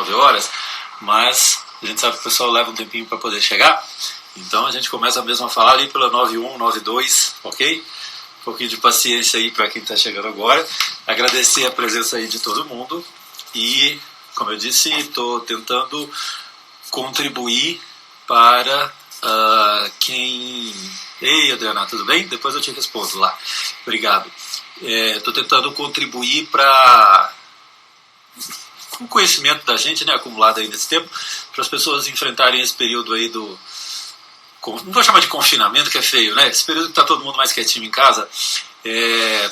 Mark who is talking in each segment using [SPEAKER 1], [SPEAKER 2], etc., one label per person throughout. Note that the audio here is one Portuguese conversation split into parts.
[SPEAKER 1] 9 horas, mas a gente sabe que o pessoal leva um tempinho para poder chegar, então a gente começa mesmo a falar ali pela 9:01, 9:02, ok? Um pouquinho de paciência aí para quem está chegando agora. Agradecer a presença aí de todo mundo e, como eu disse, estou tentando contribuir para quem... Ei, Adriana, tudo bem? Depois eu te respondo lá. Obrigado. Estou tentando contribuir para o conhecimento da gente, né, acumulado aí nesse tempo, para as pessoas enfrentarem esse período aí do... Não vou chamar de confinamento, que é feio, né? Esse período que está todo mundo mais quietinho em casa,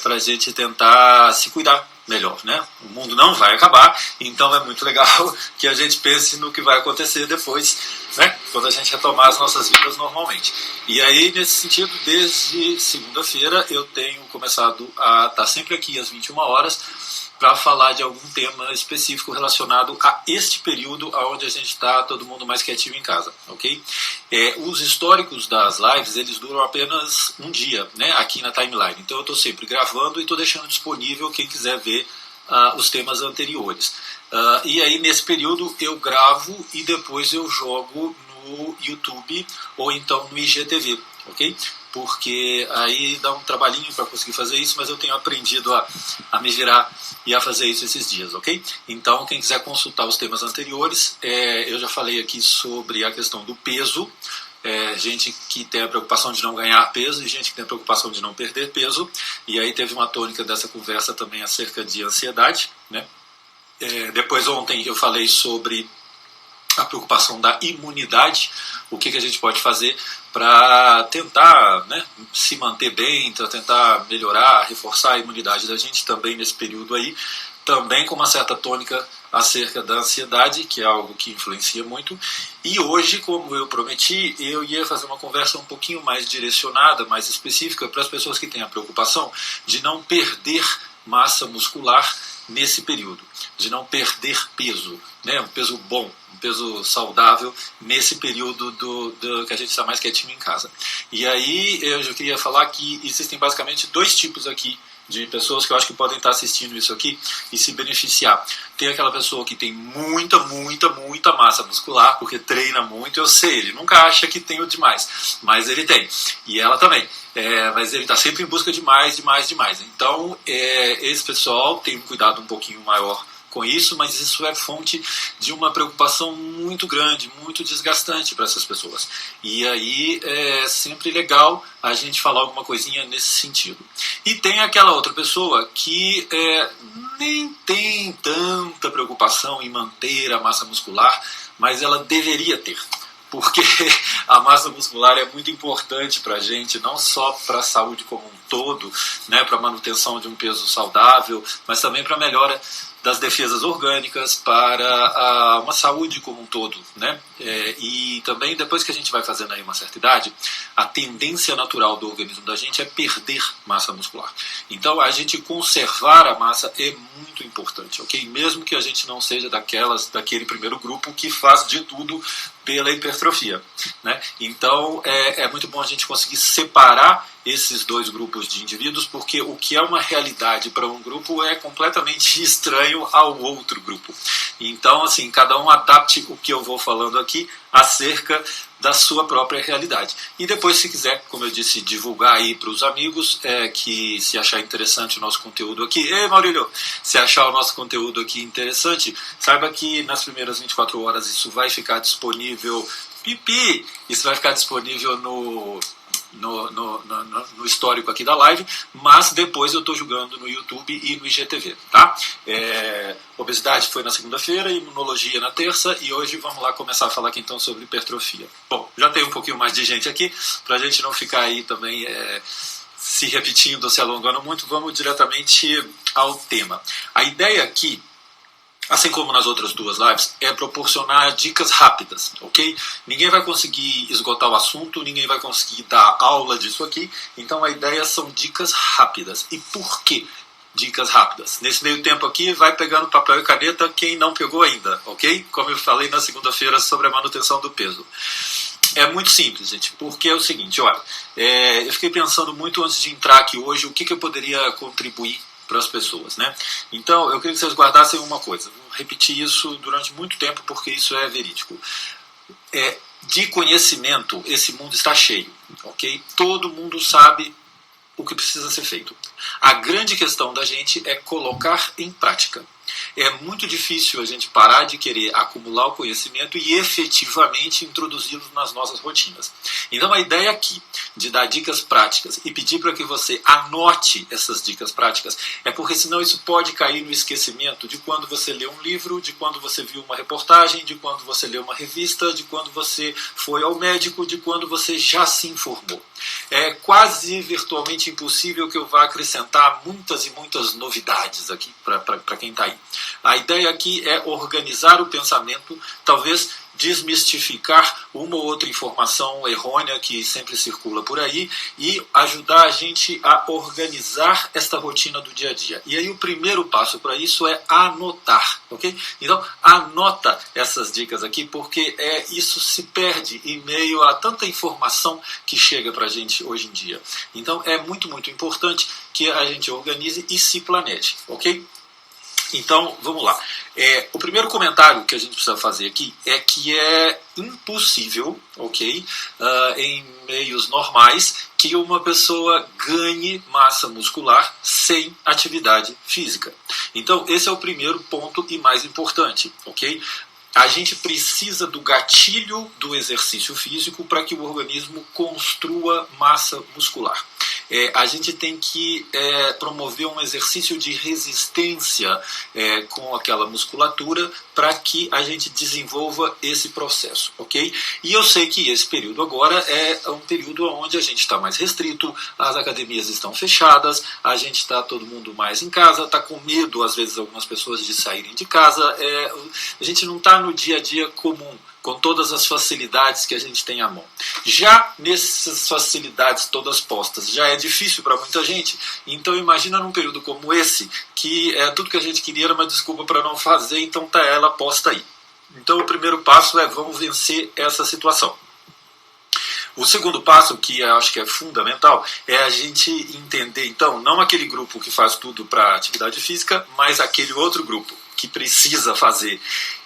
[SPEAKER 1] para a gente tentar se cuidar melhor, né? O mundo não vai acabar, então é muito legal que a gente pense no que vai acontecer depois, né? Quando a gente retomar as nossas vidas normalmente. E aí, nesse sentido, desde segunda-feira eu tenho começado a estar sempre aqui às 21 horas para falar de algum tema específico relacionado a este período onde a gente está todo mundo mais quietinho em casa, ok? Os históricos das lives, eles duram apenas um dia, né, aqui na timeline. Então eu estou sempre gravando e estou deixando disponível quem quiser ver os temas anteriores. E aí nesse período eu gravo e depois eu jogo no YouTube ou então no IGTV, ok? Porque aí dá um trabalhinho para conseguir fazer isso, mas eu tenho aprendido a me virar e a fazer isso esses dias, ok? Então, quem quiser consultar os temas anteriores, eu já falei aqui sobre a questão do peso, gente que tem a preocupação de não ganhar peso e gente que tem a preocupação de não perder peso, e aí teve uma tônica dessa conversa também acerca de ansiedade, né? Depois ontem eu falei sobre a preocupação da imunidade, o que a gente pode fazer para tentar, né, se manter bem, para tentar melhorar, reforçar a imunidade da gente também nesse período aí, também com uma certa tônica acerca da ansiedade, que é algo que influencia muito. E hoje, como eu prometi, eu ia fazer uma conversa um pouquinho mais direcionada, mais específica para as pessoas que têm a preocupação de não perder massa muscular nesse período, de não perder peso, né, um peso bom, um peso saudável nesse período que a gente está mais quietinho em casa. E aí eu já queria falar que existem basicamente 2 tipos aqui de pessoas que eu acho que podem estar assistindo isso aqui e se beneficiar. Tem aquela pessoa que tem muita massa muscular, porque treina muito, eu sei, ele nunca acha que tem o demais, mas ele tem, e ela também. Mas ele está sempre em busca de mais. Então, esse pessoal tem um cuidado um pouquinho maior com isso, mas isso é fonte de uma preocupação muito grande, muito desgastante para essas pessoas. E aí é sempre legal a gente falar alguma coisinha nesse sentido. E tem aquela outra pessoa que nem tem tanta preocupação em manter a massa muscular, mas ela deveria ter. Porque a massa muscular é muito importante para a gente, não só para a saúde como um todo, né, para a manutenção de um peso saudável, mas também para a melhora das defesas orgânicas, para uma saúde como um todo, né? E também, depois que a gente vai fazendo aí uma certa idade, a tendência natural do organismo da gente é perder massa muscular. Então, a gente conservar a massa é muito importante, ok? Mesmo que a gente não seja daquele primeiro grupo que faz de tudo pela hipertrofia, né? Então, é muito bom a gente conseguir separar esses 2 grupos de indivíduos, porque o que é uma realidade para um grupo é completamente estranho ao outro grupo. Então, assim, cada um adapte o que eu vou falando aqui acerca da sua própria realidade. E depois, se quiser, como eu disse, divulgar aí para os amigos, que se achar interessante o nosso conteúdo aqui... Ei, Maurílio! Se achar o nosso conteúdo aqui interessante, saiba que nas primeiras 24 horas isso vai ficar disponível... Isso vai ficar disponível no histórico aqui da live, mas depois eu estou jogando no YouTube e no IGTV, tá? Obesidade foi na segunda-feira, imunologia na terça, e hoje vamos lá começar a falar aqui então sobre hipertrofia. Bom, já tem um pouquinho mais de gente aqui, para a gente não ficar aí também se repetindo, se alongando muito, vamos diretamente ao tema. A ideia aqui, assim como nas outras 2 lives, é proporcionar dicas rápidas, ok? Ninguém vai conseguir esgotar o assunto, ninguém vai conseguir dar aula disso aqui, então a ideia são dicas rápidas. E por quê dicas rápidas? Nesse meio tempo aqui, vai pegando papel e caneta quem não pegou ainda, ok? Como eu falei na segunda-feira sobre a manutenção do peso. É muito simples, gente, porque é o seguinte, olha, eu fiquei pensando muito antes de entrar aqui hoje o que eu poderia contribuir para as pessoas, né? Então, eu queria que vocês guardassem uma coisa. Vou repetir isso durante muito tempo porque isso é verídico. De conhecimento, esse mundo está cheio, ok? Todo mundo sabe o que precisa ser feito. A grande questão da gente é colocar em prática. É muito difícil a gente parar de querer acumular o conhecimento e efetivamente introduzi-lo nas nossas rotinas. Então a ideia aqui de dar dicas práticas e pedir para que você anote essas dicas práticas é porque senão isso pode cair no esquecimento de quando você lê um livro, de quando você viu uma reportagem, de quando você leu uma revista, de quando você foi ao médico, de quando você já se informou. É quase virtualmente impossível que eu vá acrescentar muitas e muitas novidades aqui para quem está aí. A ideia aqui é organizar o pensamento, talvez desmistificar uma ou outra informação errônea que sempre circula por aí e ajudar a gente a organizar esta rotina do dia a dia. E aí o primeiro passo para isso é anotar, ok? Então anota essas dicas aqui porque isso se perde em meio a tanta informação que chega para a gente hoje em dia. Então é muito, muito importante que a gente organize e se planeje, ok? Então, vamos lá. O primeiro comentário que a gente precisa fazer aqui é que é impossível, ok, em meios normais, que uma pessoa ganhe massa muscular sem atividade física. Então, esse é o primeiro ponto e mais importante, ok? A gente precisa do gatilho do exercício físico para que o organismo construa massa muscular. A gente tem que promover um exercício de resistência com aquela musculatura para que a gente desenvolva esse processo, ok? E eu sei que esse período agora é um período onde a gente está mais restrito, as academias estão fechadas, a gente está todo mundo mais em casa, está com medo, às vezes, algumas pessoas de saírem de casa, a gente não está no dia a dia comum, com todas as facilidades que a gente tem à mão. Já nessas facilidades todas postas, já é difícil para muita gente, então imagina num período como esse, que tudo que a gente queria era uma desculpa para não fazer, então tá ela posta aí. Então o primeiro passo é vamos vencer essa situação. O segundo passo, que eu acho que é fundamental, é a gente entender, então, não aquele grupo que faz tudo para atividade física, mas aquele outro grupo que precisa fazer.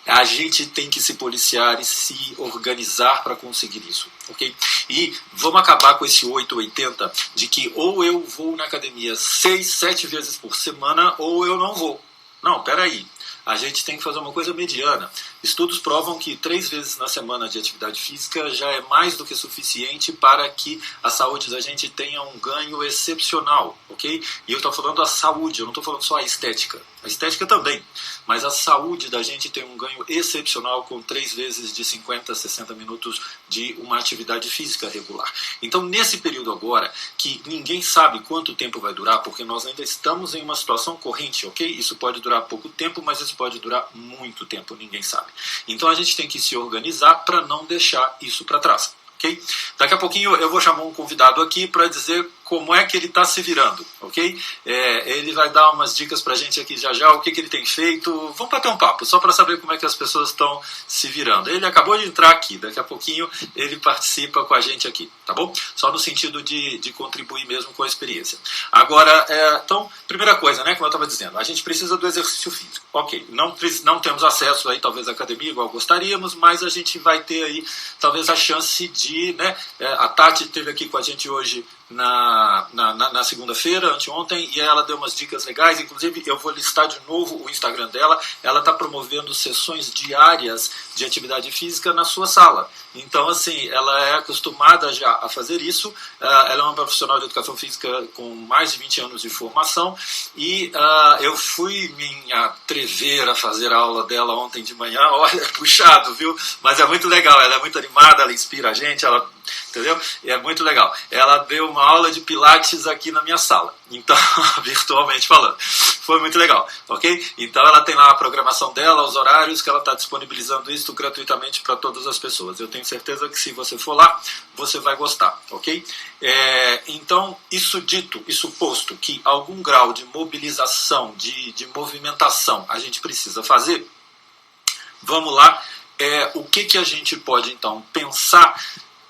[SPEAKER 1] A gente tem que se policiar e se organizar para conseguir isso, ok? E vamos acabar com esse 880 de que ou eu vou na academia 6, 7 vezes por semana ou eu não vou. Não, peraí. A gente tem que fazer uma coisa mediana. Estudos provam que 3 vezes na semana de atividade física já é mais do que suficiente para que a saúde da gente tenha um ganho excepcional, ok? E eu estou falando a saúde, eu não estou falando só a estética. A estética também, mas a saúde da gente tem um ganho excepcional com 3 vezes de 50 a 60 minutos de uma atividade física regular. Então, nesse período agora, que ninguém sabe quanto tempo vai durar, porque nós ainda estamos em uma situação corrente, ok? Isso pode durar pouco tempo, mas isso pode durar muito tempo, ninguém sabe. Então, a gente tem que se organizar para não deixar isso para trás. Okay? Daqui a pouquinho eu vou chamar um convidado aqui para dizer como é que ele está se virando, ok? Ele vai dar umas dicas para a gente aqui já já, o que ele tem feito. Vamos bater um papo, só para saber como é que as pessoas estão se virando. Ele acabou de entrar aqui, daqui a pouquinho ele participa com a gente aqui, tá bom? Só no sentido de contribuir mesmo com a experiência. Agora, então, primeira coisa, né, como eu estava dizendo, a gente precisa do exercício físico. Ok, não temos acesso aí talvez à academia igual gostaríamos, mas a gente vai ter aí talvez a chance de, né, a Tati esteve aqui com a gente hoje na segunda-feira, anteontem, e ela deu umas dicas legais. Inclusive eu vou listar de novo o Instagram dela. Ela está promovendo sessões diárias de atividade física na sua sala. Então, assim, ela é acostumada já a fazer isso. Ela é uma profissional de educação física com mais de 20 anos de formação e eu fui me atrever a fazer a aula dela ontem de manhã. Olha, é puxado, viu? Mas é muito legal, ela é muito animada, ela inspira a gente, ela, entendeu? E é muito legal. Ela deu uma aula de pilates aqui na minha sala, então, virtualmente falando. Foi muito legal, ok? Então ela tem lá a programação dela, os horários que ela está disponibilizando isso gratuitamente para todas as pessoas. Eu tenho certeza que se você for lá, você vai gostar, ok? Então, isso dito, isso posto, que algum grau de mobilização, de movimentação a gente precisa fazer, vamos lá, o que a gente pode então pensar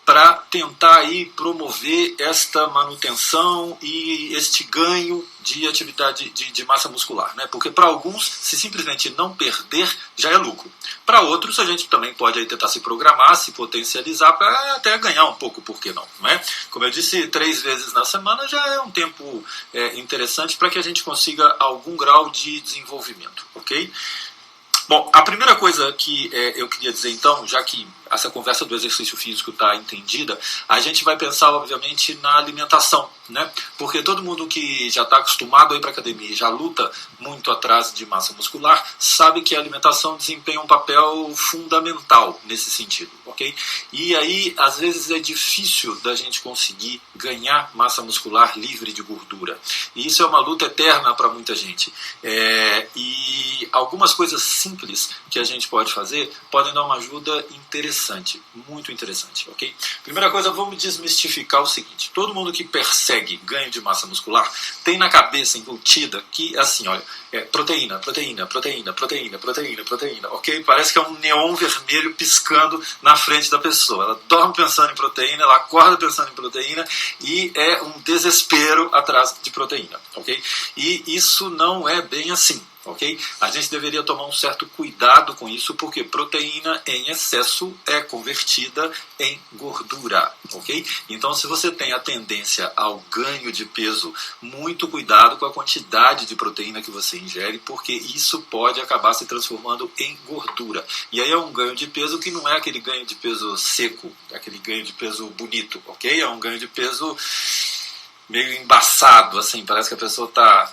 [SPEAKER 1] para tentar aí promover esta manutenção e este ganho de atividade de massa muscular, né? Porque para alguns, se simplesmente não perder, já é lucro. Para outros, a gente também pode aí tentar se programar, se potencializar para até ganhar um pouco, por que não? Não é? Como eu disse, 3 vezes na semana já é um tempo interessante para que a gente consiga algum grau de desenvolvimento, ok? Bom, a primeira coisa que eu queria dizer então, já que essa conversa do exercício físico está entendida, a gente vai pensar obviamente na alimentação, né? Porque todo mundo que já está acostumado a ir para a academia e já luta muito atrás de massa muscular, sabe que a alimentação desempenha um papel fundamental nesse sentido, ok? E aí, às vezes é difícil da gente conseguir ganhar massa muscular livre de gordura. E isso é uma luta eterna para muita gente. E algumas coisas simples que a gente pode fazer podem dar uma ajuda interessante, muito interessante, ok? Primeira coisa, vamos desmistificar o seguinte: todo mundo que persegue ganho de massa muscular tem na cabeça embutida que, assim, olha, proteína, proteína, proteína, proteína, proteína, proteína, ok? Parece que é um neon vermelho piscando na frente da pessoa. Ela dorme pensando em proteína, ela acorda pensando em proteína e é um desespero atrás de proteína, ok? E isso não é bem assim. Ok? A gente deveria tomar um certo cuidado com isso, porque proteína em excesso é convertida em gordura. Ok? Então, se você tem a tendência ao ganho de peso, muito cuidado com a quantidade de proteína que você ingere, porque isso pode acabar se transformando em gordura. E aí é um ganho de peso que não é aquele ganho de peso seco, é aquele ganho de peso bonito. Ok? É um ganho de peso meio embaçado, assim, parece que a pessoa está...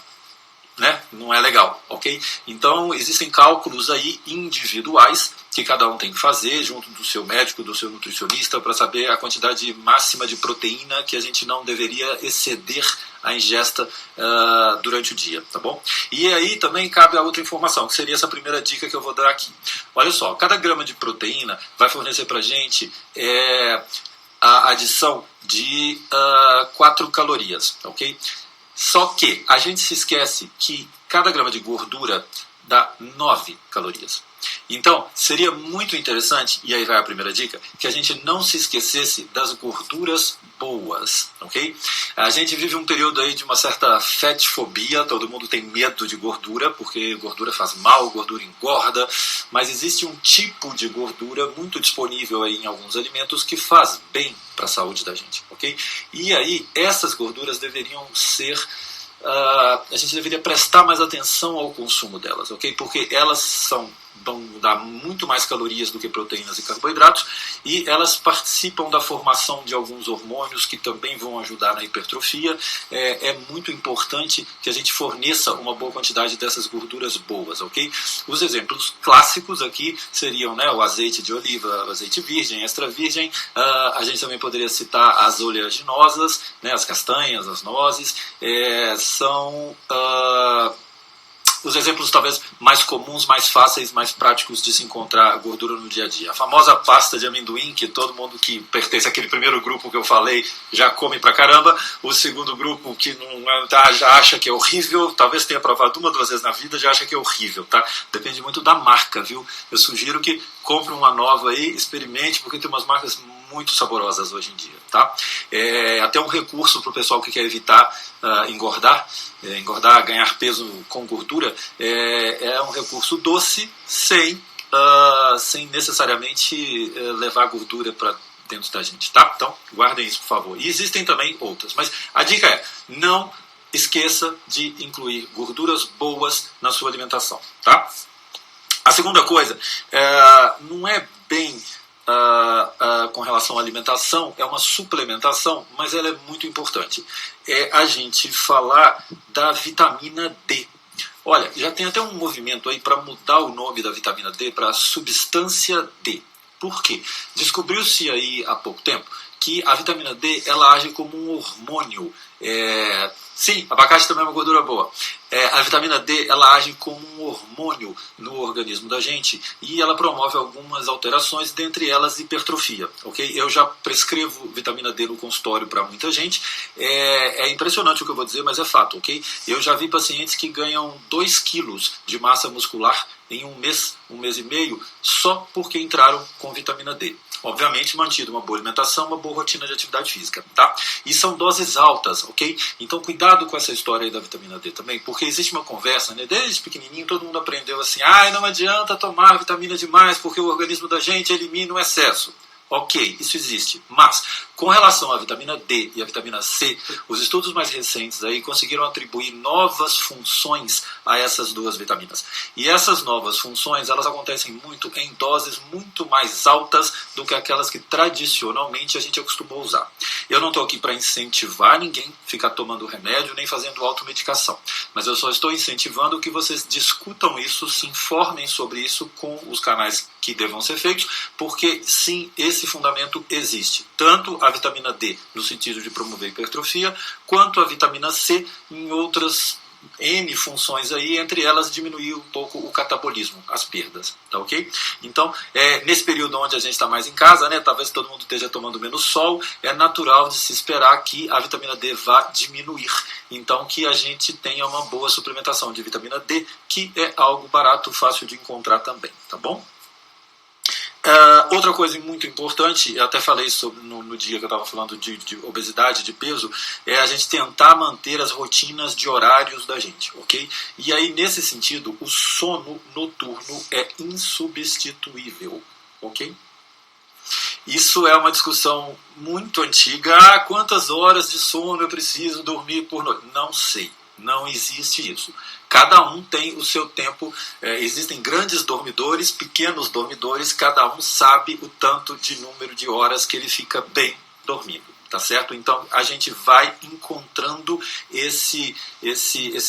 [SPEAKER 1] né? Não é legal, ok? Então existem cálculos aí individuais que cada um tem que fazer junto do seu médico, do seu nutricionista, para saber a quantidade máxima de proteína que a gente não deveria exceder a ingesta durante o dia, tá bom? E aí também cabe a outra informação, que seria essa primeira dica que eu vou dar aqui. Olha só, cada grama de proteína vai fornecer para a gente a adição de 4 calorias, ok? Só que a gente se esquece que cada grama de gordura dá 9 calorias. Então, seria muito interessante, e aí vai a primeira dica, que a gente não se esquecesse das gorduras boas, ok? A gente vive um período aí de uma certa fatfobia, todo mundo tem medo de gordura, porque gordura faz mal, gordura engorda, mas existe um tipo de gordura muito disponível aí em alguns alimentos que faz bem para a saúde da gente, ok? E aí, essas gorduras deveriam ser... a gente deveria prestar mais atenção ao consumo delas, ok? Porque elas vão dar muito mais calorias do que proteínas e carboidratos, e elas participam da formação de alguns hormônios que também vão ajudar na hipertrofia. É muito importante que a gente forneça uma boa quantidade dessas gorduras boas, ok? Os exemplos clássicos aqui seriam, né, o azeite de oliva, o azeite virgem, extra virgem. A gente também poderia citar as oleaginosas, né, as castanhas, as nozes. São os exemplos talvez mais comuns, mais fáceis, mais práticos de se encontrar gordura no dia a dia. A famosa pasta de amendoim, que todo mundo que pertence àquele primeiro grupo que eu falei já come pra caramba. O segundo grupo que não já acha que é horrível, talvez tenha provado 1 ou 2 vezes na vida, já acha que é horrível, tá? Depende muito da marca, viu? Eu sugiro que compre uma nova aí, experimente, porque tem umas marcas muito saborosas hoje em dia, tá? Até um recurso para o pessoal que quer evitar engordar, ganhar peso com gordura, é um recurso doce, sem necessariamente levar gordura para dentro da gente, tá? Então, guardem isso, por favor. E existem também outras, mas a dica é, não esqueça de incluir gorduras boas na sua alimentação, tá? A segunda coisa, não é bem com relação à alimentação, é uma suplementação, mas ela é muito importante. É a gente falar da vitamina D. Olha, já tem até um movimento aí para mudar o nome da vitamina D para substância D. Por quê? Descobriu-se aí há pouco tempo que a vitamina D ela age como um hormônio. Sim, abacaxi também é uma gordura boa. A vitamina D ela age como um hormônio no organismo da gente e ela promove algumas alterações, dentre elas hipertrofia. Okay? Eu já prescrevo vitamina D no consultório para muita gente. É impressionante o que eu vou dizer, mas é fato. Okay? Eu já vi pacientes que ganham 2 quilos de massa muscular em um mês e meio, só porque entraram com vitamina D. obviamente mantido uma boa alimentação, uma boa rotina de atividade física, tá? E são doses altas, ok? Então cuidado com essa história aí da vitamina D também, porque existe uma conversa, né? Desde pequenininho todo mundo aprendeu assim, não adianta tomar vitamina demais porque o organismo da gente elimina o excesso. Ok, isso existe, mas com relação à vitamina D e à vitamina C, os estudos mais recentes aí conseguiram atribuir novas funções a essas duas vitaminas. E essas novas funções, elas acontecem muito em doses muito mais altas do que aquelas que tradicionalmente a gente acostumou usar. Eu não estou aqui para incentivar ninguém a ficar tomando remédio nem fazendo automedicação, mas eu só estou incentivando que vocês discutam isso, se informem sobre isso com os canais que devam ser feitos, porque sim, esse fundamento existe. Tanto a vitamina D, no sentido de promover hipertrofia, quanto a vitamina C em outras N funções aí, entre elas diminuir um pouco o catabolismo, as perdas, tá ok? Então, nesse período onde a gente está mais em casa, né, talvez todo mundo esteja tomando menos sol, é natural de se esperar que a vitamina D vá diminuir. Então, que a gente tenha uma boa suplementação de vitamina D, que é algo barato, fácil de encontrar também, tá bom? Outra coisa muito importante, eu até falei sobre no dia que eu estava falando de obesidade, de peso, é a gente tentar manter as rotinas de horários da gente, ok? E aí, nesse sentido, o sono noturno é insubstituível, ok? Isso é uma discussão muito antiga. Quantas horas de sono eu preciso dormir por noite? Não sei. Não existe isso. Cada um tem o seu tempo. Existem grandes dormidores, pequenos dormidores. Cada um sabe o tanto de número de horas que ele fica bem dormindo. Tá certo? Então a gente vai encontrando esse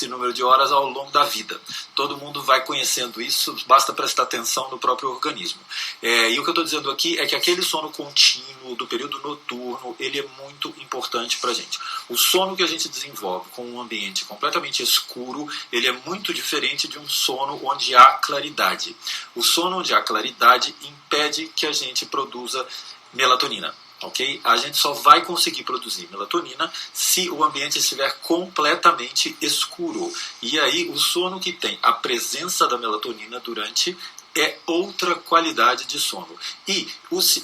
[SPEAKER 1] número de horas ao longo da vida. Todo mundo vai conhecendo isso, basta prestar atenção no próprio organismo. E o que eu estou dizendo aqui é que aquele sono contínuo do período noturno, ele é muito importante para a gente. O sono que a gente desenvolve com um ambiente completamente escuro, ele é muito diferente de um sono onde há claridade. O sono onde há claridade impede que a gente produza melatonina. Okay? A gente só vai conseguir produzir melatonina se o ambiente estiver completamente escuro. E aí o sono que tem a presença da melatonina durante é outra qualidade de sono. E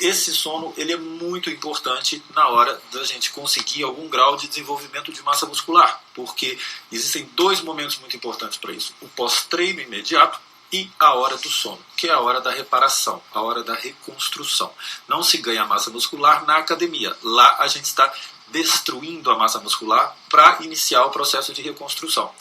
[SPEAKER 1] esse sono ele é muito importante na hora da gente conseguir algum grau de desenvolvimento de massa muscular. Porque existem dois momentos muito importantes para isso. O pós-treino imediato e a hora do sono, que é a hora da reparação, a hora da reconstrução. Não se ganha massa muscular na academia. Lá a gente está destruindo a massa muscular para iniciar o processo de reconstrução.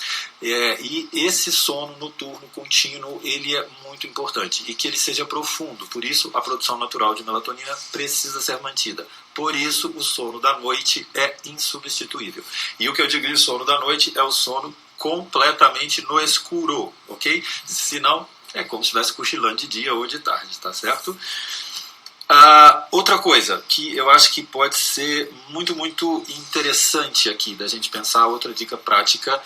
[SPEAKER 1] E esse sono noturno contínuo, ele é muito importante e que ele seja profundo. Por isso, a produção natural de melatonina precisa ser mantida. Por isso, o sono da noite é insubstituível. E o que eu digo de sono da noite é o sono completamente no escuro, ok? Senão, é como se estivesse cochilando de dia ou de tarde, tá certo? Outra coisa que eu acho que pode ser muito, muito interessante aqui da gente pensar, outra dica prática,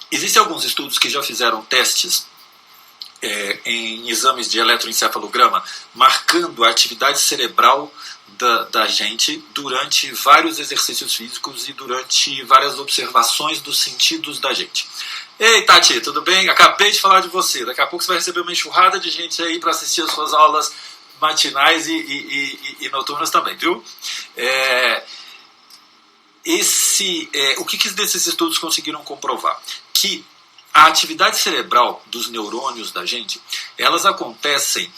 [SPEAKER 1] existem alguns estudos que já fizeram testes em exames de eletroencefalograma, marcando a atividade cerebral da gente durante vários exercícios físicos e durante várias observações dos sentidos da gente. Ei, Tati, tudo bem? Acabei de falar de você. Daqui a pouco você vai receber uma enxurrada de gente aí para assistir as suas aulas matinais e noturnas também, viu? O que desses estudos conseguiram comprovar? Que a atividade cerebral dos neurônios da gente, elas acontecem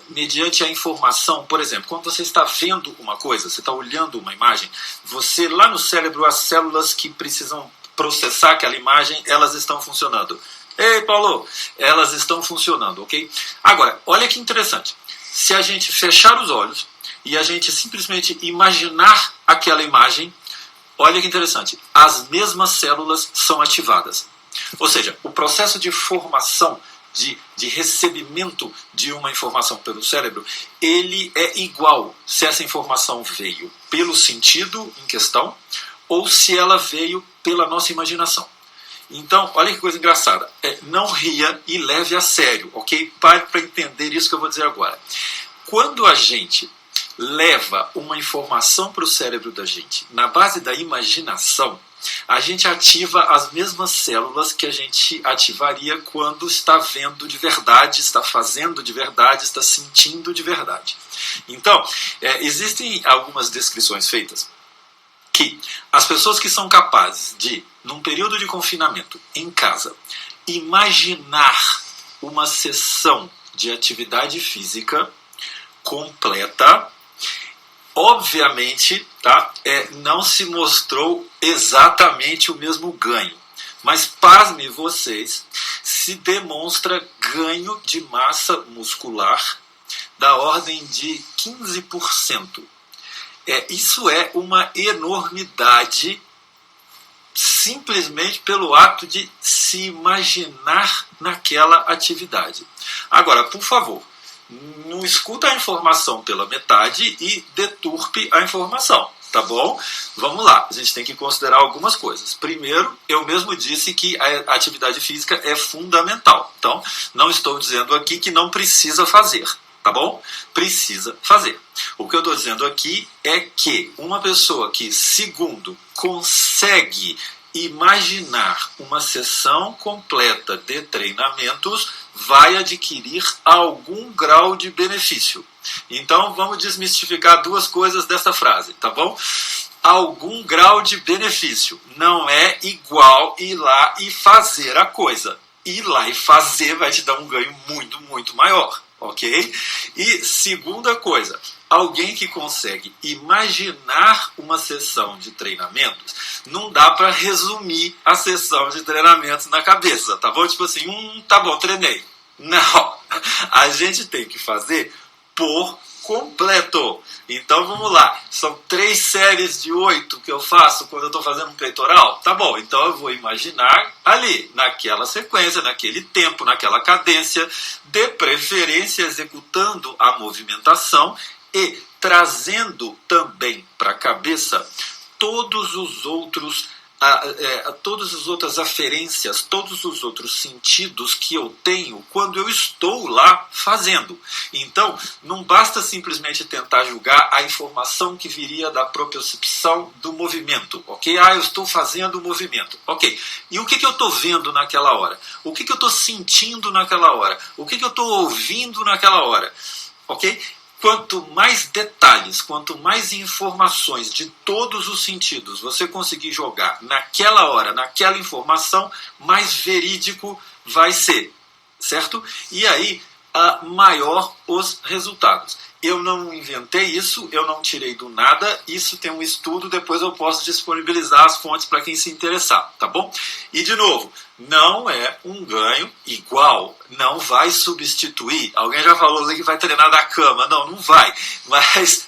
[SPEAKER 1] mediante a informação. Por exemplo, quando você está vendo uma coisa, você está olhando uma imagem, você lá no cérebro, as células que precisam processar aquela imagem, elas estão funcionando. Ei, Paulo, elas estão funcionando, ok? Agora, olha que interessante. Se a gente fechar os olhos e a gente simplesmente imaginar aquela imagem, olha que interessante, as mesmas células são ativadas. Ou seja, o processo de formação, de recebimento de uma informação pelo cérebro, ele é igual se essa informação veio pelo sentido em questão ou se ela veio pela nossa imaginação. Então, olha que coisa engraçada. Não ria e leve a sério, ok? Pare para entender isso que eu vou dizer agora. Quando a gente leva uma informação para o cérebro da gente na base da imaginação, a gente ativa as mesmas células que a gente ativaria quando está vendo de verdade, está fazendo de verdade, está sentindo de verdade. Então, existem algumas descrições feitas que as pessoas que são capazes de, num período de confinamento em casa, imaginar uma sessão de atividade física completa, obviamente, tá, não se mostrou exatamente o mesmo ganho. Mas, pasme vocês, se demonstra ganho de massa muscular da ordem de 15%. Isso é uma enormidade, simplesmente pelo ato de se imaginar naquela atividade. Agora, por favor, não escuta a informação pela metade e deturpe a informação, tá bom? Vamos lá, a gente tem que considerar algumas coisas. Primeiro, eu mesmo disse que a atividade física é fundamental. Então, não estou dizendo aqui que não precisa fazer, tá bom? Precisa fazer. O que eu estou dizendo aqui é que uma pessoa que, segundo, consegue imaginar uma sessão completa de treinamentos vai adquirir algum grau de benefício. Então vamos desmistificar duas coisas dessa frase, tá bom? Algum grau de benefício não é igual ir lá e fazer a coisa. Ir lá e fazer vai te dar um ganho muito, muito maior, ok? E segunda coisa, alguém que consegue imaginar uma sessão de treinamentos, não dá para resumir a sessão de treinamentos na cabeça, tá bom? Tipo assim, tá bom, treinei. Não, a gente tem que fazer por completo. Então vamos lá, são 3 séries de 8 que eu faço quando eu estou fazendo um peitoral? Tá bom, então eu vou imaginar ali, naquela sequência, naquele tempo, naquela cadência, de preferência executando a movimentação e trazendo também para a cabeça todos os outros todas as outras aferências, todos os outros sentidos que eu tenho quando eu estou lá fazendo. Então, não basta simplesmente tentar julgar a informação que viria da propriocepção do movimento, ok? Eu estou fazendo o movimento, ok. E o que eu estou vendo naquela hora? O que eu estou sentindo naquela hora? O que eu estou ouvindo naquela hora? Ok? Quanto mais detalhes, quanto mais informações de todos os sentidos você conseguir jogar naquela hora, naquela informação, mais verídico vai ser, certo? E aí, maior os resultados. Eu não inventei isso, eu não tirei do nada, isso tem um estudo, depois eu posso disponibilizar as fontes para quem se interessar, tá bom? E de novo, não é um ganho igual, não vai substituir. Alguém já falou que vai treinar da cama, não vai, mas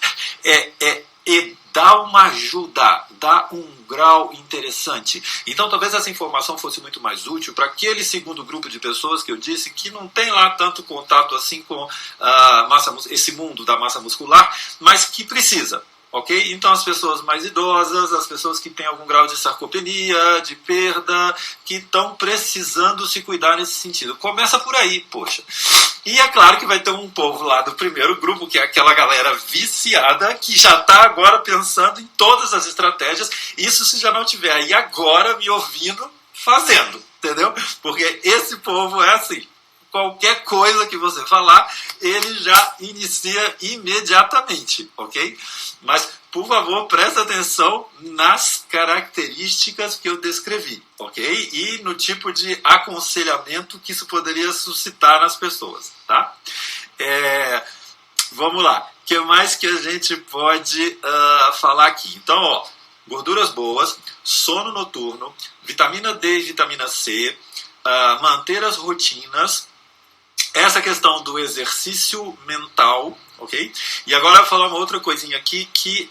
[SPEAKER 1] dá uma ajuda, dá um grau interessante. Então talvez essa informação fosse muito mais útil para aquele segundo grupo de pessoas que eu disse que não tem lá tanto contato assim com esse mundo da massa muscular, mas que precisa. Ok? Então as pessoas mais idosas, as pessoas que têm algum grau de sarcopenia, de perda, que estão precisando se cuidar nesse sentido. Começa por aí, poxa. E é claro que vai ter um povo lá do primeiro grupo, que é aquela galera viciada, que já está agora pensando em todas as estratégias, isso se já não tiver aí agora me ouvindo, fazendo, entendeu? Porque esse povo é assim. Qualquer coisa que você falar, ele já inicia imediatamente, ok? Mas, por favor, preste atenção nas características que eu descrevi, ok? E no tipo de aconselhamento que isso poderia suscitar nas pessoas, tá? Vamos lá. O que mais que a gente pode falar aqui? Então, gorduras boas, sono noturno, vitamina D e vitamina C, manter as rotinas, essa questão do exercício mental, ok? E agora eu vou falar uma outra coisinha aqui que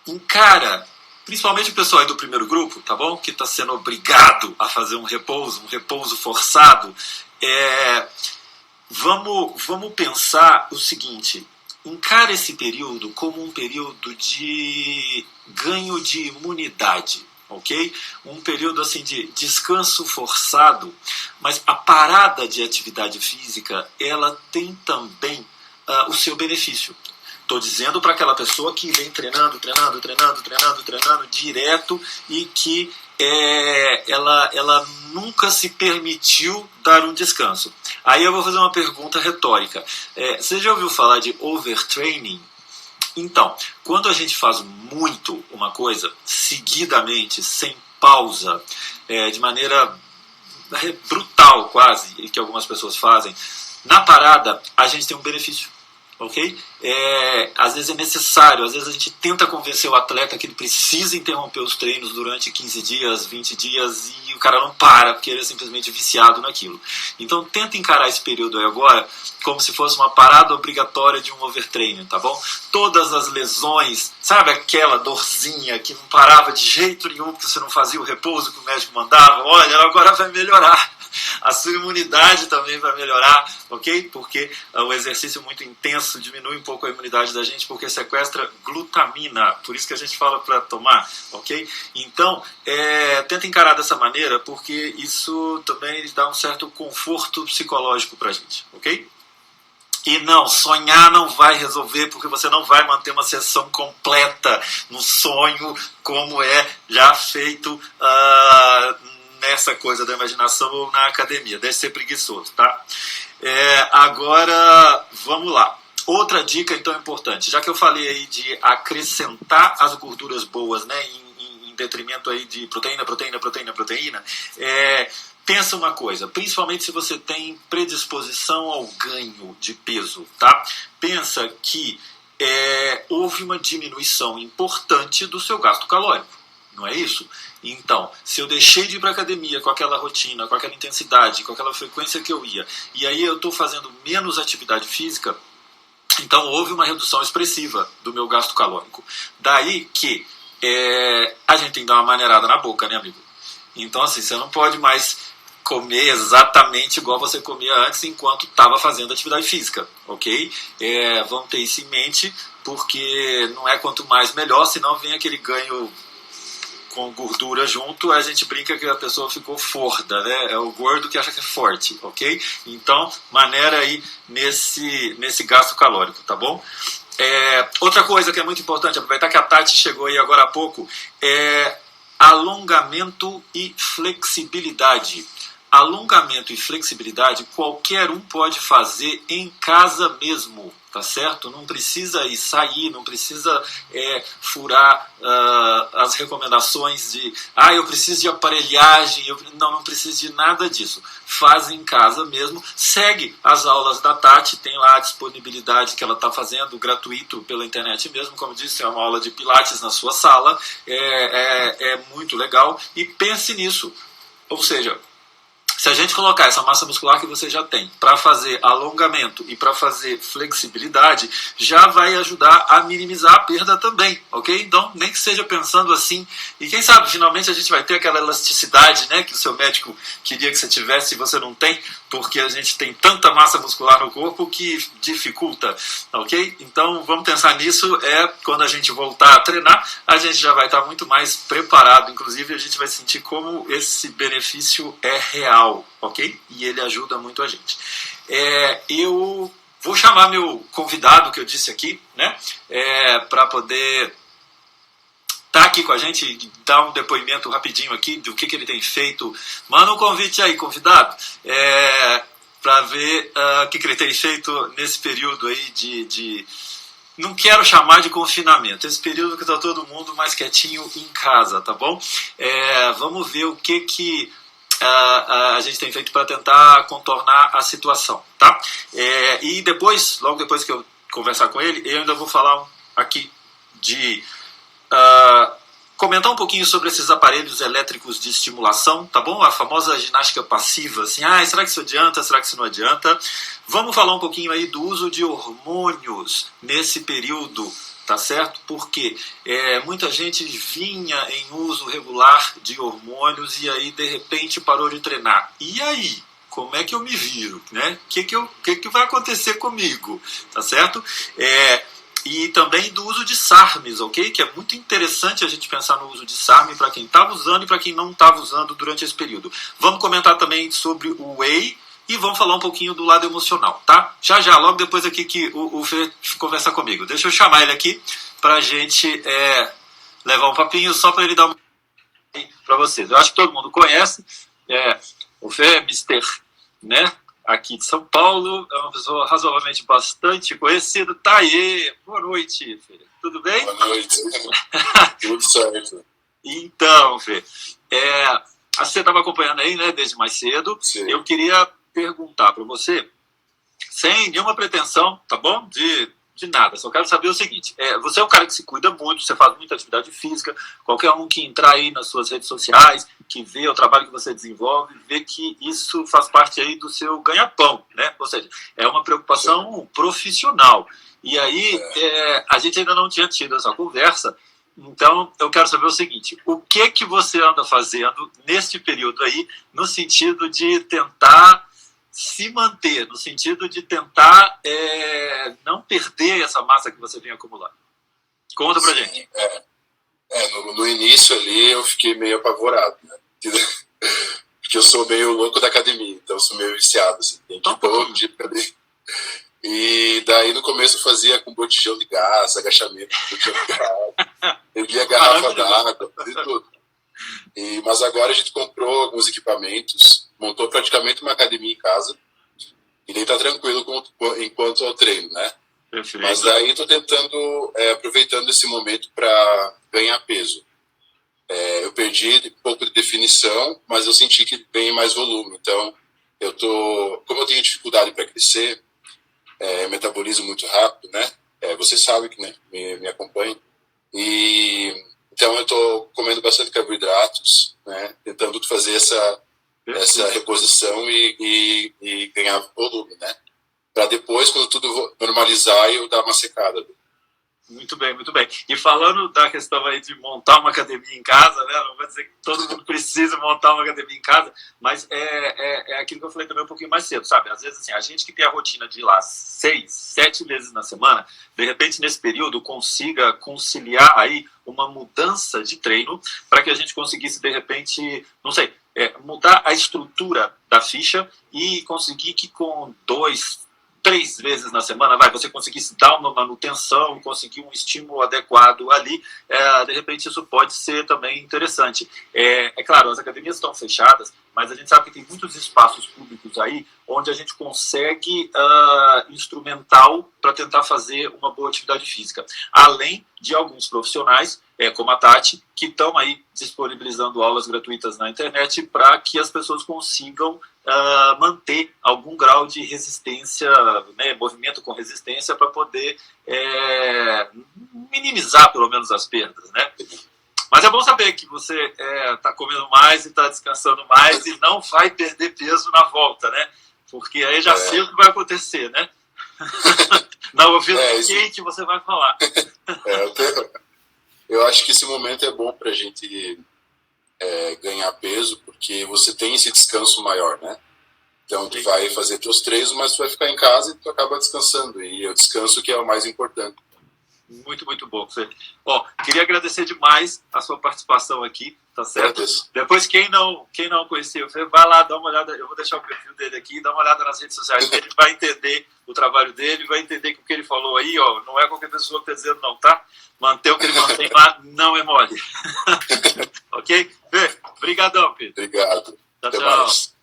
[SPEAKER 1] encara, principalmente o pessoal aí do primeiro grupo, tá bom? Que está sendo obrigado a fazer um repouso forçado. Vamos pensar o seguinte, encara esse período como um período de ganho de imunidade. Ok? Um período assim de descanso forçado, mas a parada de atividade física ela tem também o seu benefício. Estou dizendo para aquela pessoa que vem treinando direto e que ela nunca se permitiu dar um descanso. Aí eu vou fazer uma pergunta retórica. Você já ouviu falar de overtraining? Então, quando a gente faz muito uma coisa, seguidamente, sem pausa, de maneira brutal quase, que algumas pessoas fazem, na parada a gente tem um benefício. Ok? Às vezes é necessário, às vezes a gente tenta convencer o atleta que ele precisa interromper os treinos durante 15 dias, 20 dias e o cara não para, porque ele é simplesmente viciado naquilo. Então tenta encarar esse período aí agora como se fosse uma parada obrigatória de um overtraining, tá bom? Todas as lesões, sabe aquela dorzinha que não parava de jeito nenhum porque você não fazia o repouso que o médico mandava? Olha, agora vai melhorar. A sua imunidade também vai melhorar, ok? Porque o exercício muito intenso diminui um pouco a imunidade da gente, porque sequestra glutamina, por isso que a gente fala para tomar, ok? Então, tenta encarar dessa maneira, porque isso também dá um certo conforto psicológico para a gente, ok? E não, sonhar não vai resolver, porque você não vai manter uma sessão completa no sonho, como já feito nessa coisa da imaginação ou na academia. Deve ser preguiçoso, tá? Agora, vamos lá. Outra dica, então, importante. Já que eu falei aí de acrescentar as gorduras boas, né, em detrimento aí de proteína, pensa uma coisa, principalmente se você tem predisposição ao ganho de peso, tá? Pensa que houve uma diminuição importante do seu gasto calórico. Não é isso? Então, se eu deixei de ir para a academia com aquela rotina, com aquela intensidade, com aquela frequência que eu ia, e aí eu estou fazendo menos atividade física, então houve uma redução expressiva do meu gasto calórico. Daí que a gente tem que dar uma maneirada na boca, né, amigo? Então, assim, você não pode mais comer exatamente igual você comia antes enquanto estava fazendo atividade física, ok? Vamos ter isso em mente, porque não é quanto mais melhor, senão vem aquele ganho com gordura junto, a gente brinca que a pessoa ficou forda, né? É o gordo que acha que é forte, ok? Então, maneira aí nesse gasto calórico, tá bom? Outra coisa que é muito importante, aproveitar que a Tati chegou aí agora há pouco, alongamento e flexibilidade. Alongamento e flexibilidade qualquer um pode fazer em casa mesmo, tá certo? Não precisa ir sair, não precisa furar as recomendações de eu preciso de aparelhagem, não precisa de nada disso. Faz em casa mesmo, segue as aulas da Tati, tem lá a disponibilidade que ela está fazendo, gratuito pela internet mesmo, como disse, é uma aula de pilates na sua sala, é muito legal, e pense nisso, ou seja, se a gente colocar essa massa muscular que você já tem para fazer alongamento e para fazer flexibilidade, já vai ajudar a minimizar a perda também, ok? Então, nem que seja pensando assim, e quem sabe finalmente a gente vai ter aquela elasticidade, né, que o seu médico queria que você tivesse e você não tem, porque a gente tem tanta massa muscular no corpo que dificulta, ok? Então, vamos pensar nisso, quando a gente voltar a treinar, a gente já vai estar muito mais preparado, inclusive a gente vai sentir como esse benefício é real, ok? E ele ajuda muito a gente. Eu vou chamar meu convidado, que eu disse aqui, né, para poder estar aqui com a gente e dar um depoimento rapidinho aqui do que ele tem feito. Manda um convite aí, convidado, para ver o que ele tem feito nesse período aí de não quero chamar de confinamento, esse período que está todo mundo mais quietinho em casa, tá bom? Vamos ver o que a gente tem feito para tentar contornar a situação, tá? E depois, logo depois que eu conversar com ele, eu ainda vou falar aqui de comentar um pouquinho sobre esses aparelhos elétricos de estimulação, tá bom? A famosa ginástica passiva, assim, será que isso adianta, será que isso não adianta? Vamos falar um pouquinho aí do uso de hormônios nesse período, tá certo? Porque muita gente vinha em uso regular de hormônios e aí de repente parou de treinar. E aí? Como é que eu me viro? Né? O que vai acontecer comigo? Tá certo? E também do uso de SARMs, ok? Que é muito interessante a gente pensar no uso de SARM para quem estava usando e para quem não estava usando durante esse período. Vamos comentar também sobre o Whey, e vamos falar um pouquinho do lado emocional, tá? Já, logo depois aqui que o Fê conversar comigo. Deixa eu chamar ele aqui pra gente levar um papinho só para ele dar uma para vocês. Eu acho que todo mundo conhece, o Fê é Mister, né? Aqui de São Paulo, é uma pessoa razoavelmente bastante conhecida. Tá aí, boa noite, Fê. Tudo bem?
[SPEAKER 2] Boa noite. Tudo certo.
[SPEAKER 1] Então, Fê, você estava acompanhando aí, né, desde mais cedo.
[SPEAKER 2] Sim.
[SPEAKER 1] Eu queria perguntar para você, sem nenhuma pretensão, tá bom? De nada, só quero saber o seguinte, você é um cara que se cuida muito, você faz muita atividade física, qualquer um que entrar aí nas suas redes sociais, que vê o trabalho que você desenvolve, vê que isso faz parte aí do seu ganha-pão, né? Ou seja, é uma preocupação profissional. E aí, a gente ainda não tinha tido essa conversa, então eu quero saber o seguinte, o que você anda fazendo neste período aí, no sentido de tentar se manter, no sentido de tentar não perder essa massa que você vem acumulando. Conta pra gente.
[SPEAKER 2] No início ali eu fiquei meio apavorado, né? Porque eu sou meio louco da academia, então eu sou meio viciado, assim, tem que ir todo dia pra academia. E daí no começo eu fazia com botijão de gás, agachamento com botijão de gás, bebia garrafa d'água, fazia tudo. Mas agora a gente comprou alguns equipamentos, montou praticamente uma academia em casa, e nem tá tranquilo enquanto eu treino, né?
[SPEAKER 1] Perfeito.
[SPEAKER 2] Mas daí estou tentando, aproveitando esse momento para ganhar peso. Eu perdi um pouco de definição, mas eu senti que ganhei mais volume. Então, como eu tenho dificuldade para crescer, metabolismo muito rápido, né? Você sabe que, né, me acompanha. Então eu estou comendo bastante carboidratos, né? Tentando fazer essa reposição e ganhar volume, né? Para depois, quando tudo normalizar, eu dar uma secada.
[SPEAKER 1] Muito bem, muito bem. E falando da questão aí de montar uma academia em casa, né? Não vou dizer que todo mundo precisa montar uma academia em casa, mas é aquilo que eu falei também um pouquinho mais cedo, sabe? Às vezes, assim, a gente que tem a rotina de ir lá 6, 7 vezes na semana, de repente, nesse período, consiga conciliar aí uma mudança de treino para que a gente conseguisse, de repente, não sei, mudar a estrutura da ficha e conseguir que com 2, 3 vezes na semana, você conseguisse dar uma manutenção, conseguir um estímulo adequado ali, de repente isso pode ser também interessante. É claro, as academias estão fechadas, mas a gente sabe que tem muitos espaços públicos aí onde a gente consegue instrumental para tentar fazer uma boa atividade física. Além de alguns profissionais, como a Tati, que estão aí disponibilizando aulas gratuitas na internet para que as pessoas consigam manter algum grau de resistência, né, movimento com resistência, para poder minimizar pelo menos as perdas, né? Mas é bom saber que você está comendo mais e está descansando mais e não vai perder peso na volta, né? Porque aí já sei o que vai acontecer, né? Na ouvido quente você vai falar.
[SPEAKER 2] Eu acho que esse momento é bom para a gente ganhar peso, porque você tem esse descanso maior, né? Então tu vai fazer teus treinos, mas tu vai ficar em casa e tu acaba descansando. E é o descanso que é o mais importante.
[SPEAKER 1] Muito, muito bom, Fê. Queria agradecer demais a sua participação aqui, tá certo? Depois, quem não conhecia o Fê, vai lá, dá uma olhada, eu vou deixar o perfil dele aqui, dá uma olhada nas redes sociais dele, vai entender o trabalho dele, vai entender que o que ele falou aí, não é qualquer pessoa que está dizendo não, tá? Manter o que ele mantém lá não é mole. Ok? Fê, brigadão, Pedro.
[SPEAKER 2] Obrigado.
[SPEAKER 1] Até mais.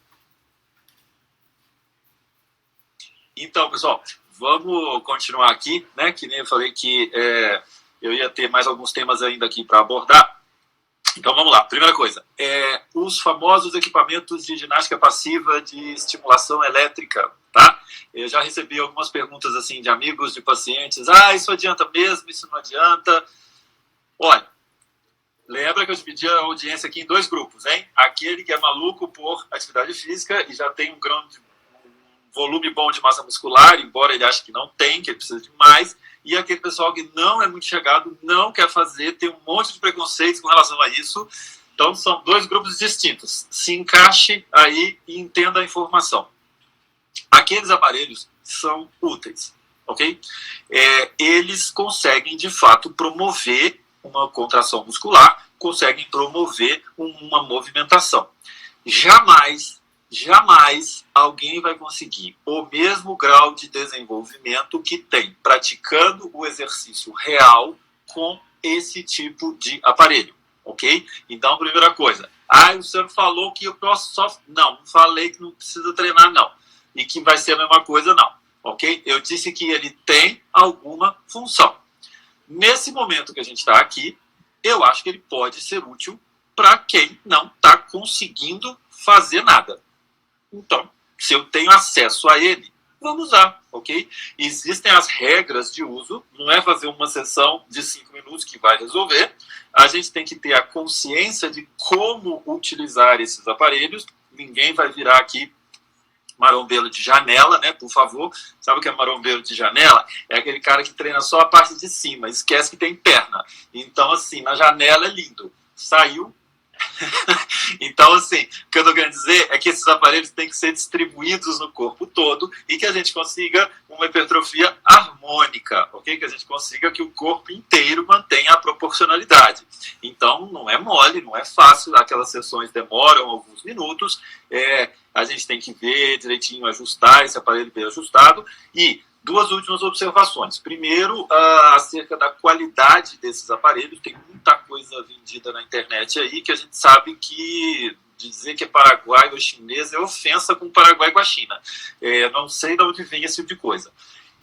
[SPEAKER 1] Então, pessoal, vamos continuar aqui, né? Que nem eu falei que eu ia ter mais alguns temas ainda aqui para abordar. Então vamos lá. Primeira coisa, os famosos equipamentos de ginástica passiva de estimulação elétrica, tá? Eu já recebi algumas perguntas assim de amigos, de pacientes. Isso adianta mesmo? Isso não adianta? Olha, lembra que eu dividi a audiência aqui em 2 grupos, hein? Aquele que é maluco por atividade física e já tem um volume bom de massa muscular, embora ele ache que não tem, que ele precisa de mais, e aquele pessoal que não é muito chegado, não quer fazer, tem um monte de preconceitos com relação a isso. Então são 2 grupos distintos. Se encaixe aí e entenda a informação. Aqueles aparelhos são úteis, ok? Eles conseguem, de fato, promover uma contração muscular, conseguem promover uma movimentação. Jamais jamais alguém vai conseguir o mesmo grau de desenvolvimento que tem praticando o exercício real com esse tipo de aparelho, ok? Então, primeira coisa, o senhor falou que eu posso só... Não falei que não precisa treinar, não. E que vai ser a mesma coisa, não, ok? Eu disse que ele tem alguma função. Nesse momento que a gente está aqui, eu acho que ele pode ser útil para quem não está conseguindo fazer nada. Então, se eu tenho acesso a ele, vamos usar, ok? Existem as regras de uso, não é fazer uma sessão de 5 minutos que vai resolver. A gente tem que ter a consciência de como utilizar esses aparelhos. Ninguém vai virar aqui marombeiro de janela, né, por favor. Sabe o que é marombeiro de janela? É aquele cara que treina só a parte de cima, esquece que tem perna. Então, assim, na janela é lindo. Saiu. Então, assim, o que eu estou querendo dizer é que esses aparelhos têm que ser distribuídos no corpo todo e que a gente consiga uma hipertrofia harmônica, ok? Que a gente consiga que o corpo inteiro mantenha a proporcionalidade. Então, não é mole, não é fácil, aquelas sessões demoram alguns minutos, a gente tem que ver direitinho, ajustar esse aparelho bem ajustado. E duas últimas observações. Primeiro, acerca da qualidade desses aparelhos. Tem muita coisa vendida na internet aí que a gente sabe que dizer que é paraguaio ou chinês é ofensa com o Paraguai e com a China. Não sei de onde vem esse tipo de coisa.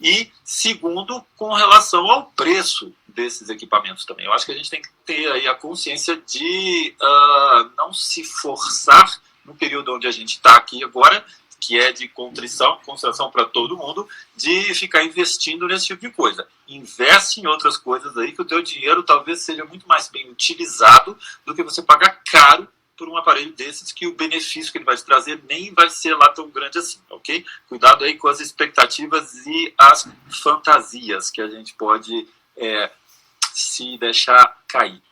[SPEAKER 1] E, segundo, com relação ao preço desses equipamentos também. Eu acho que a gente tem que ter aí a consciência de não se forçar no período onde a gente está aqui agora, que é de constrição para todo mundo, de ficar investindo nesse tipo de coisa. Investe em outras coisas aí, que o teu dinheiro talvez seja muito mais bem utilizado do que você pagar caro por um aparelho desses, que o benefício que ele vai te trazer nem vai ser lá tão grande assim, ok? Cuidado aí com as expectativas e as fantasias que a gente pode se deixar cair.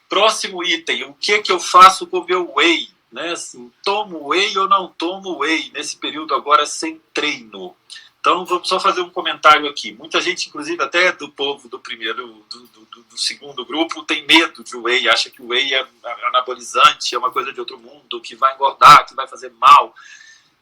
[SPEAKER 1] Próximo item, o que eu faço com o meu whey? Né, assim, tomo whey ou não tomo whey nesse período agora sem treino? Então vamos só fazer um comentário aqui. Muita gente, inclusive até do povo do primeiro, do segundo grupo, tem medo de whey, acha que o whey é anabolizante, é uma coisa de outro mundo, que vai engordar, que vai fazer mal.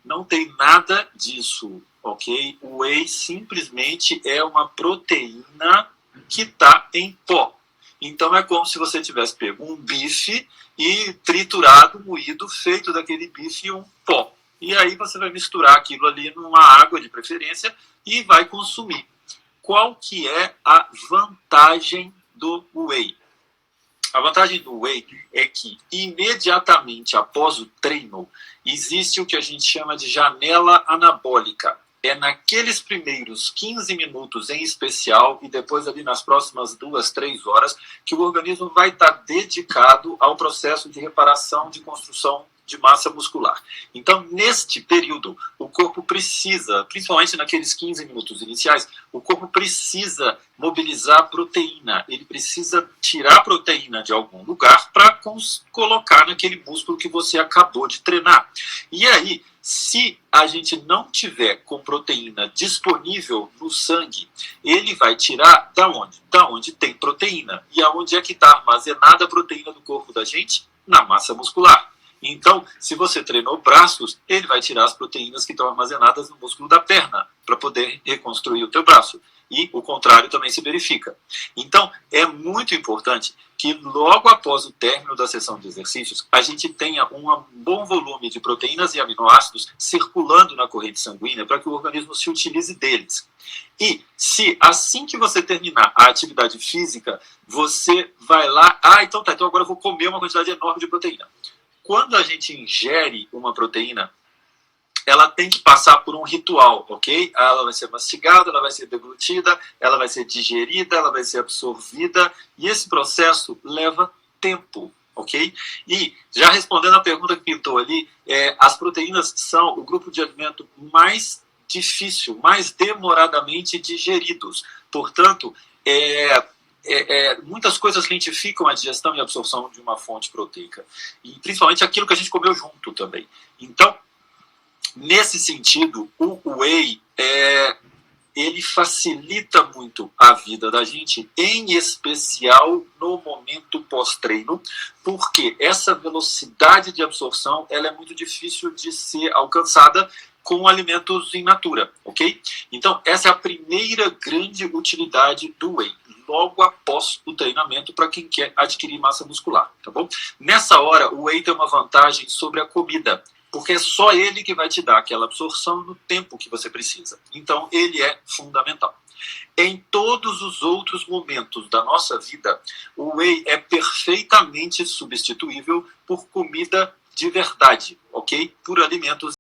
[SPEAKER 1] Não tem nada disso, ok? O whey simplesmente é uma proteína que está em pó. Então é como se você tivesse pego um bife e triturado, moído, feito daquele bife um pó. E aí você vai misturar aquilo ali numa água de preferência e vai consumir. Qual que é a vantagem do whey? A vantagem do whey é que imediatamente após o treino existe o que a gente chama de janela anabólica. É naqueles primeiros 15 minutos em especial e depois ali nas próximas 2, 3 horas que o organismo vai estar dedicado ao processo de reparação, de construção de massa muscular. Então, neste período, o corpo precisa, principalmente naqueles 15 minutos iniciais, o corpo precisa mobilizar proteína. Ele precisa tirar a proteína de algum lugar para colocar naquele músculo que você acabou de treinar. E aí, se a gente não tiver com proteína disponível no sangue, ele vai tirar da onde? Da onde tem proteína. E aonde é que está armazenada a proteína do corpo da gente? Na massa muscular. Então, se você treinou braços, ele vai tirar as proteínas que estão armazenadas no músculo da perna para poder reconstruir o teu braço. E o contrário também se verifica. Então, é muito importante que logo após o término da sessão de exercícios, a gente tenha um bom volume de proteínas e aminoácidos circulando na corrente sanguínea para que o organismo se utilize deles. E se assim que você terminar a atividade física, você vai lá, então agora eu vou comer uma quantidade enorme de proteína. Quando a gente ingere uma proteína, ela tem que passar por um ritual, ok? Ela vai ser mastigada, ela vai ser deglutida, ela vai ser digerida, ela vai ser absorvida, e esse processo leva tempo, ok? E, já respondendo a pergunta que pintou ali, as proteínas são o grupo de alimento mais difícil, mais demoradamente digeridos. Portanto, muitas coisas lentificam a digestão e a absorção de uma fonte proteica. E principalmente aquilo que a gente comeu junto também. Então, nesse sentido, o whey ele facilita muito a vida da gente, em especial no momento pós-treino, porque essa velocidade de absorção ela é muito difícil de ser alcançada com alimentos in natura, ok? Então, essa é a primeira grande utilidade do whey, logo após o treinamento para quem quer adquirir massa muscular, tá bom? Nessa hora, o whey tem uma vantagem sobre a comida, porque é só ele que vai te dar aquela absorção no tempo que você precisa. Então, ele é fundamental. Em todos os outros momentos da nossa vida, o whey é perfeitamente substituível por comida de verdade, ok? Por alimentos